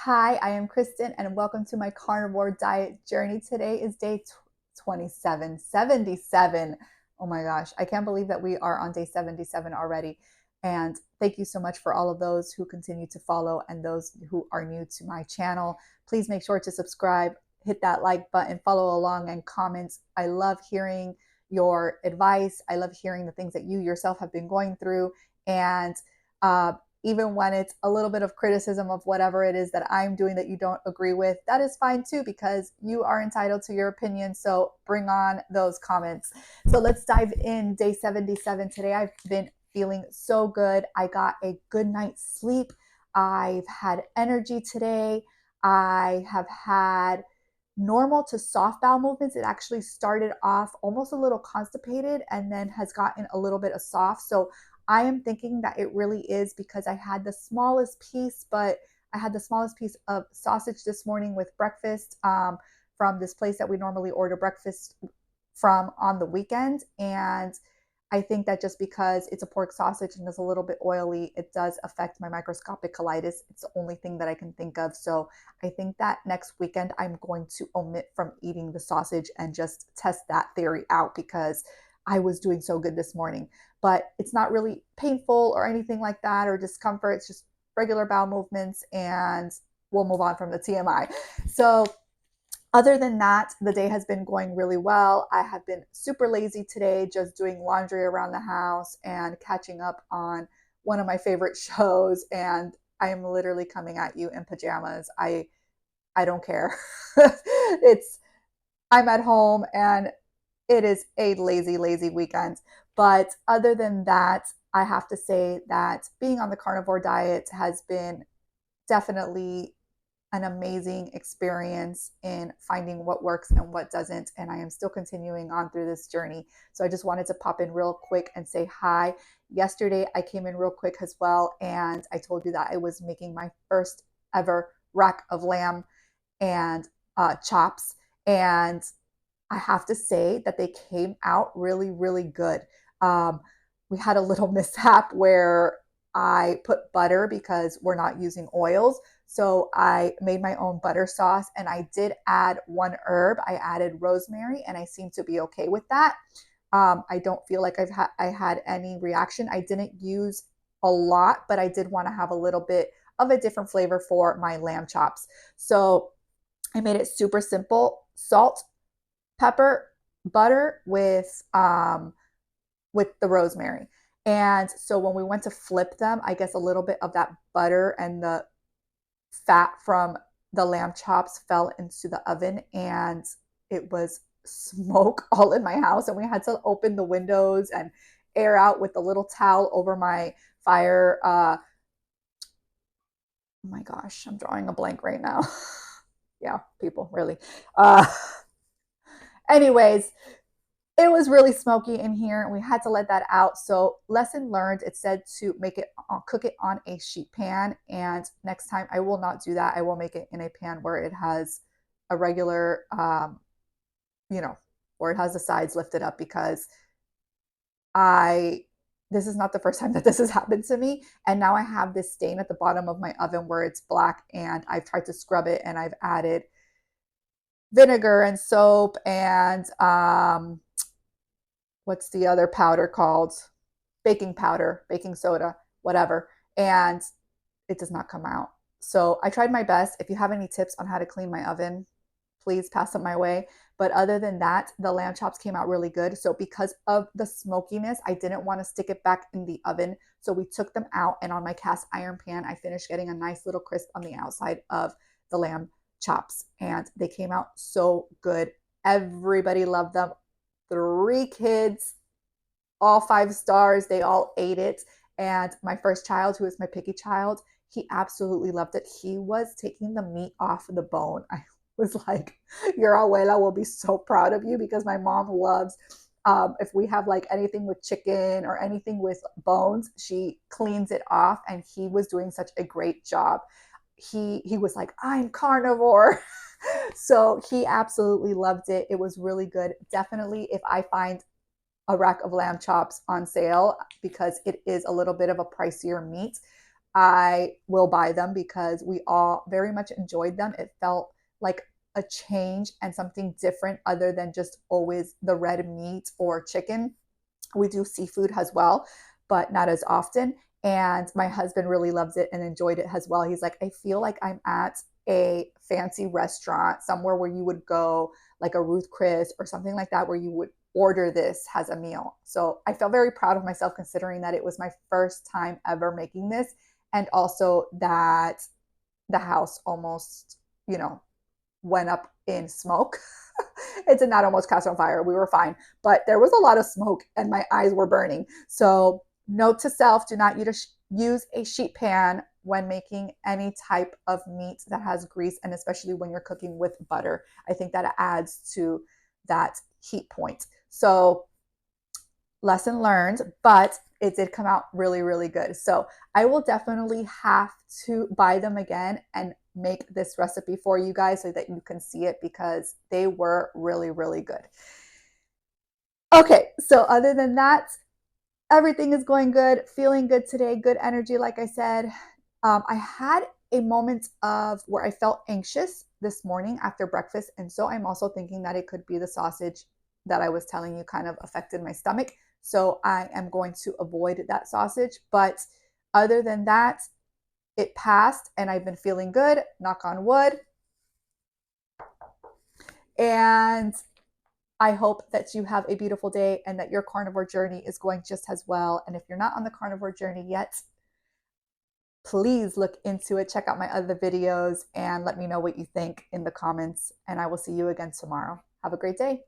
Hi, I am Kristen, and welcome to my carnivore diet journey. Today is day 27, 77. Oh my gosh, I can't believe that we are on day 77 already. And thank you so much for all of those who continue to follow and those who are new to my channel. Please make sure to subscribe, hit that like button, follow along, and comment. I love hearing your advice. I love hearing the things that you yourself have been going through. And uh, even when it's a little bit of criticism of whatever it is that I'm doing that you don't agree with, that is fine too, because you are entitled to your opinion. So bring on those comments. So let's dive in. Day 77. Today I've been feeling so good. I got a good night's sleep. I've had energy today. I have had normal to soft bowel movements. It actually started off almost a little constipated and then has gotten a little bit of soft. So I am thinking that it really is because I had the smallest piece, but I had the smallest piece of sausage this morning with breakfast from this place that we normally order breakfast from on the weekend. And I think that just because it's a pork sausage and it's a little bit oily, it does affect my microscopic colitis. It's the only thing that I can think of. So I think that next weekend I'm going to omit from eating the sausage and just test that theory out because I was doing so good this morning. But it's not really painful or anything like that or discomfort. It's just regular bowel movements, and we'll move on from the TMI. So other than that, the day has been going really well. I have been super lazy today, just doing laundry around the house and catching up on one of my favorite shows. And I am literally coming at you in pajamas. I don't care. it's I'm at home and it is a lazy, lazy weekend. But other than that, I have to say that being on the carnivore diet has been definitely an amazing experience in finding what works and what doesn't. And I am still continuing on through this journey. So I just wanted to pop in real quick and say hi. Yesterday, I came in real quick as well. And I told you that I was making my first ever rack of lamb and chops. And I have to say that they came out really, really good. Um, we had a little mishap where I put butter because we're not using oils. So I made my own butter sauce and I did add one herb. I added rosemary and I seem to be okay with that. I don't feel like I had any reaction. I didn't use a lot, but I did want to have a little bit of a different flavor for my lamb chops. So I made it super simple: salt, pepper, butter with the rosemary. And so when we went to flip them, I guess a little bit of that butter and the fat from the lamb chops fell into the oven, and it was smoke all in my house, and we had to open the windows and air out with the little towel over my fire. Oh my gosh, I'm drawing a blank right now. Yeah, people, really. Uh, anyways, it was really smoky in here and we had to let that out. So lesson learned, it said to make it cook it on a sheet pan, and next time I will not do that. I will make it in a pan where it has a regular you know, where it has the sides lifted up, because I this is not the first time that this has happened to me, and now I have this stain at the bottom of my oven where it's black, and I've tried to scrub it and I've added vinegar and soap and what's the other powder called? Baking powder, baking soda, whatever. And it does not come out. So I tried my best. If you have any tips on how to clean my oven, please pass them my way. But other than that, the lamb chops came out really good. So because of the smokiness, I didn't want to stick it back in the oven. So we took them out, and on my cast iron pan, I finished getting a nice little crisp on the outside of the lamb chops. And they came out so good. Everybody loved them. 3 kids, all 5 stars. They all ate it. And my first child, who is my picky child, he absolutely loved it. He was taking the meat off the bone. I was like, your abuela will be so proud of you, because my mom loves, if we have like anything with chicken or anything with bones, she cleans it off. And he was doing such a great job. He was like, I'm carnivore. So he absolutely loved it. It was really good. Definitely, if I find a rack of lamb chops on sale, because it is a little bit of a pricier meat, I will buy them because we all very much enjoyed them. It felt like a change and something different other than just always the red meat or chicken. We do seafood as well, but not as often. And my husband really loves it and enjoyed it as well. He's like, I feel like I'm at a fancy restaurant somewhere where you would go, like a Ruth Chris or something like that, where you would order this as a meal. So I felt very proud of myself considering that it was my first time ever making this. And also that the house almost, you know, went up in smoke. It did not almost catch on fire. We were fine, but there was a lot of smoke and my eyes were burning. So, note to self, do not use a sheet pan when making any type of meat that has grease, and especially when you're cooking with butter. I think that adds to that heat point. So, lesson learned, but it did come out really, really good. So I will definitely have to buy them again and make this recipe for you guys so that you can see it because they were really, really good. Okay, so other than that, everything is going good, feeling good today, good energy, like I said. I had a moment of where I felt anxious this morning after breakfast. And so I'm also thinking that it could be the sausage that I was telling you kind of affected my stomach. So I am going to avoid that sausage. But other than that, it passed and I've been feeling good, knock on wood. And I hope that you have a beautiful day and that your carnivore journey is going just as well. And if you're not on the carnivore journey yet, please look into it. Check out my other videos and let me know what you think in the comments. And I will see you again tomorrow. Have a great day.